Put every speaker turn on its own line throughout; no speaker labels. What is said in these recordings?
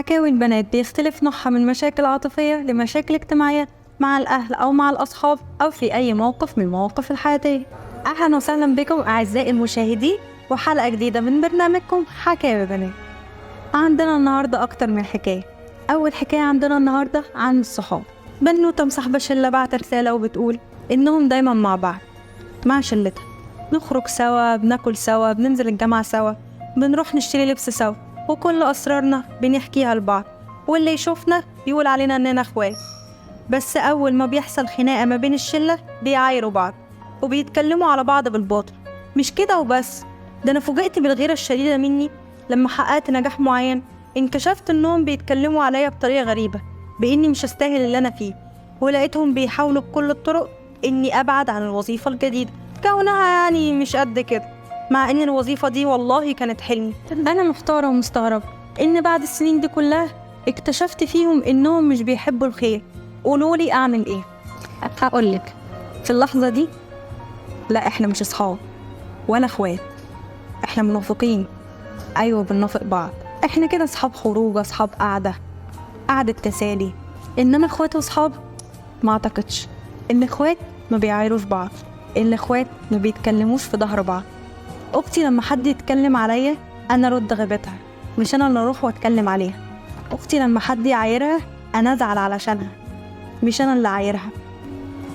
حكاوي البنات بيختلف نوعها من مشاكل عاطفية لمشاكل اجتماعية مع الأهل أو مع الأصحاب أو في أي موقف من المواقف الحياتية. أهلا وسهلا بكم أعزائي المشاهدين وحلقة جديدة من برنامجكم حكاوي بنات. عندنا النهاردة أكتر من حكاية. أول حكاية عندنا النهاردة عن الصحاب. بنوتة مصاحبة شلة بعت رسالة وبتقول إنهم دايما مع بعض مع شلتها، نخرج سوا، بناكل سوا، بننزل الجامعة سوا، بنروح نشتري لبس سوا، وكل أسرارنا بنحكيها لبعض، واللي يشوفنا يقول علينا إننا أخوات. بس أول ما بيحصل خناقة ما بين الشلة بيعايروا بعض وبيتكلموا على بعض بالباطل. مش كده وبس، ده أنا فوجئت بالغيرة الشديدة مني لما حققت نجاح معين. انكشفت إنهم بيتكلموا عليا بطريقة غريبة بإني مش هستاهل اللي أنا فيه، ولقيتهم بيحاولوا بكل الطرق إني أبعد عن الوظيفة الجديدة كونها يعني مش قد كده، مع إن الوظيفة دي والله كانت حلمي. أنا محتارة ومستغربة إن بعد السنين دي كلها اكتشفت فيهم إنهم مش بيحبوا الخير. قولولي أعمل إيه؟ هقولك في اللحظة دي لا، إحنا مش أصحاب ولا أخوات، إحنا منافقين. أيوة بننافق بعض، إحنا كده أصحاب خروج، أصحاب قعدة تسالي. إنما أخوات وأصحاب ما أعتقدش. الأخوات ما بيعايروش بعض، الأخوات ما بيتكلموش في ظهر بعض. أختي لما حد يتكلم عليا أنا أرد غيبتها، مش أنا اللي أروح وأتكلم عليها. أختي لما حد يعايرها أنا أزعل علشانها، مش أنا اللي أعايرها.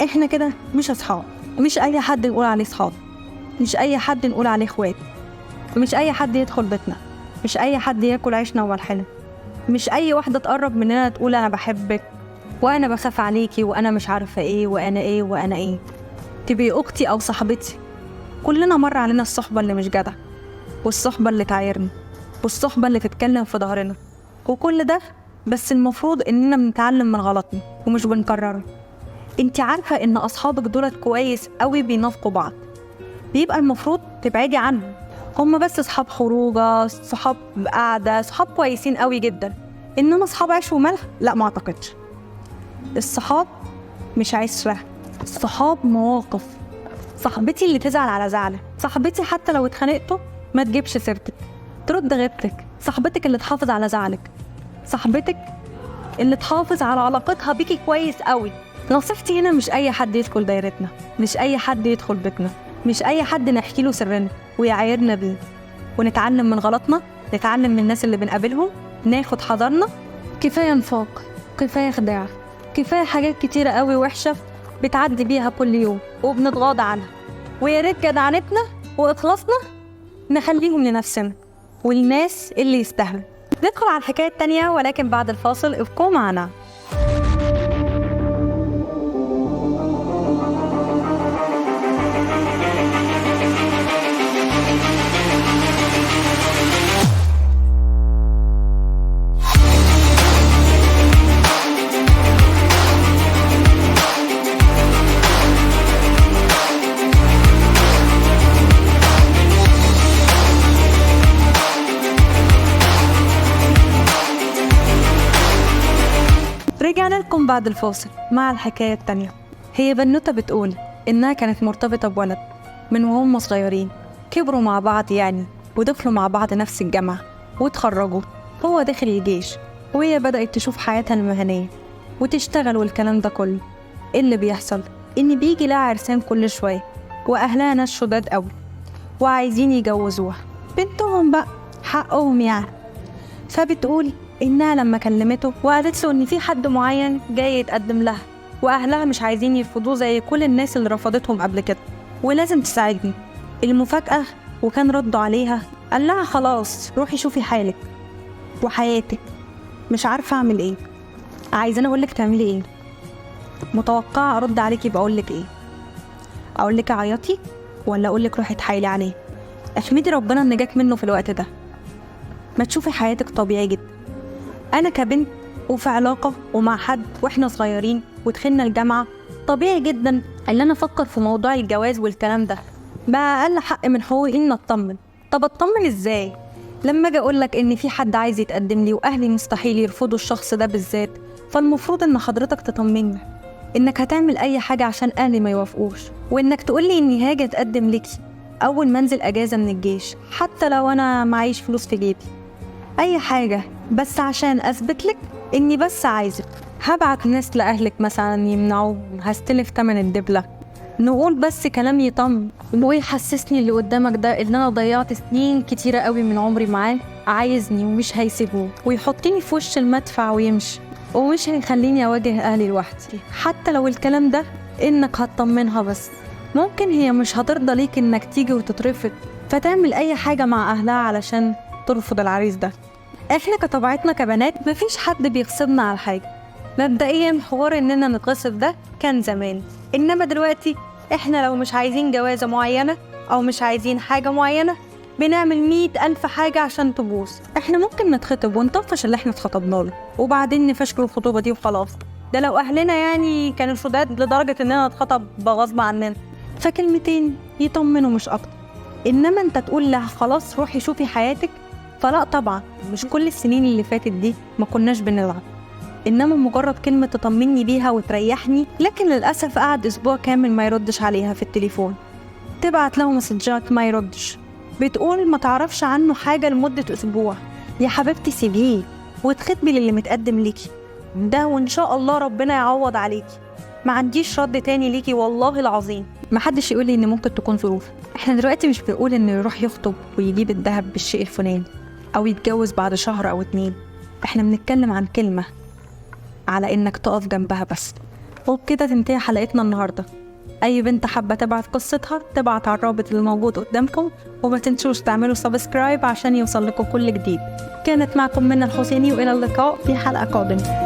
إحنا كده مش أصحاب، مش أي حد نقول عليه صحاب، مش أي حد نقول عليه إخوات، مش أي حد يدخل بيتنا، مش أي حد ياكل عيشنا وملحنا، مش أي واحدة تقرب مننا تقول أنا بحبك وأنا بخاف عليكي وأنا مش عارفة إيه وأنا إيه وأنا إيه. تبقي أختي أو صاحبتي. كلنا مر علينا الصحبة اللي مش جدع، والصحبة اللي تعايرنا، والصحبة اللي تتكلم في ظهرنا، وكل ده بس المفروض إننا بنتعلم من غلطنا ومش بنكرره. انتي عارفة إن أصحابك دولت كويس قوي بينافقوا بعض، بيبقى المفروض تبعدي عنهم. هما بس صحاب خروجة، صحاب قعدة، صحاب كويسين قوي جدا. إنما صحاب عيش وملح لا، ما أعتقدش. الصحاب مش عشرة، الصحاب مواقف. صاحبتي اللي تزعل على زعلة، صاحبتي حتى لو اتخانقتوا ما تجيبش سيرتك، ترد غيبتك. صاحبتك اللي تحافظ على زعلك، صاحبتك اللي تحافظ على علاقتها بيكي كويس قوي. نصيحتي هنا مش أي حد يدخل دايرتنا، مش أي حد يدخل بيتنا، مش أي حد نحكي له سرنا ويعايرنا بيه. ونتعلم من غلطنا، نتعلم من الناس اللي بنقابلهم، ناخد حذرنا. كفاية نفاق، كفاية خداع، كفاية حاجات كتيرة قوي وحشة بتعدي بيها كل يوم وبنتغاضى عنها. ويا ريت جدعنتنا وإخلاصنا نخليهم لنفسنا والناس اللي يستاهلوا. ندخل على الحكاية التانية ولكن بعد الفاصل. ابقوا معنا. رجعنا لكم بعد الفاصل مع الحكاية التانية. هي بنوتة بتقول إنها كانت مرتبطة بولد من وهم صغيرين، كبروا مع بعض يعني، ودخلوا مع بعض نفس الجامعة وتخرجوا. هو داخل الجيش وهي بدأت تشوف حياتها المهنية وتشتغل والكلام ده كله. إيه اللي بيحصل؟ إن بيجي لها عرسان كل شوية، وأهلها ناس شداد قوي وعايزين يجوزوها بنتهم بقى، حقهم يعني. فبتقول إنها لما كلمته وقالت له إن في حد معين جاي يتقدم لها وأهلها مش عايزين يرفضوه زي كل الناس اللي رفضتهم قبل كده، ولازم تساعدني. المفاجأة وكان ردوا عليها قال لها خلاص روحي شوفي حالك وحياتك، مش عارفة أعمل إيه. عايزاني أقولك تعملي إيه؟ متوقعة أرد عليكي بقولك إيه؟ أقولك عيطي ولا أقولك روحي تحايلي عليه؟ احمدي ربنا إن جاك منه في الوقت ده. ما تشوفي حياتك طبيعي جدا. أنا كبنت وفي علاقة ومع حد وإحنا صغيرين ودخلنا الجامعة، طبيعي جدا إن أنا أفكر في موضوع الجواز والكلام ده. بقى أقل حق من حقوقي إن أطمن. طب أطمن إزاي لما أجي أقولك إن في حد عايز يتقدم لي وأهلي مستحيل يرفضوا الشخص ده بالذات؟ فالمفروض إن حضرتك تطمني إنك هتعمل أي حاجة عشان أهلي ما يوافقوش، وإنك تقولي إني هاجي أتقدم لكي أول ما أنزل أجازة من الجيش، حتى لو أنا معيش فلوس في جيبي. أي حاجة بس عشان اثبت لك اني بس عايزك هبعت ناس لاهلك مثلا يمنعوا، هستلف تمن الدبلة، نقول بس كلام يطم ويحسسني اللي قدامك ده ان انا ضيعت سنين كتيرة قوي من عمري معاه، عايزني ومش هيسيبوه، ويحطني في وش المدفع ويمشي، ومش هيخليني اواجه اهلي لوحدي. حتى لو الكلام ده انك هتطمنها، بس ممكن هي مش هترضى ليك انك تيجي وتترفض، فتعمل اي حاجة مع اهلها علشان ترفض العريس ده. احنا كطبيعتنا كبنات مفيش حد بيغصبنا على حاجة. مبدئيا حوار اننا نتغصب ده كان زمان، انما دلوقتي احنا لو مش عايزين جوازة معينة او مش عايزين حاجة معينة بنعمل 100,000 حاجة عشان تبوظ. احنا ممكن نتخطب ونطفش اللي احنا اتخطبنا له وبعدين نفشكل الخطوبة دي وخلاص، ده لو اهلنا يعني كانوا شداد لدرجة اننا نتخطب بغصب عننا، فكلمتين يطمنوا مش اكتر. انما انت تقول لها خلاص روحي شوفي حياتك، فلا طبعا. مش كل السنين اللي فاتت دي ما كناش بنلعب، انما مجرد كلمة تطمني بيها وتريحني. لكن للأسف قعد اسبوع كامل ما يردش عليها في التليفون، تبعت له مسجات ما يردش، بتقول ما تعرفش عنه حاجة لمدة اسبوع. يا حبيبتي سيبيه وتخطبي للي متقدم ليكي ده، وان شاء الله ربنا يعوض عليكي. ما عنديش رد تاني ليكي والله العظيم. ما حدش يقول لي ان ممكن تكون ظروف. احنا دلوقتي مش بنقول انه يروح يخطب ويجيب الذهب بالشيء الفلاني او يتجوز بعد شهر او 2، احنا بنتكلم عن كلمة، على انك تقف جنبها بس. وبكده تنتهي حلقتنا النهارده. اي بنت حابه تبعت قصتها تبعت على الرابط اللي موجود قدامكم، وما تنسوش تعملوا سبسكرايب عشان يوصل لكم كل جديد. كانت معكم منى الحسيني، والى اللقاء في حلقه قادمه.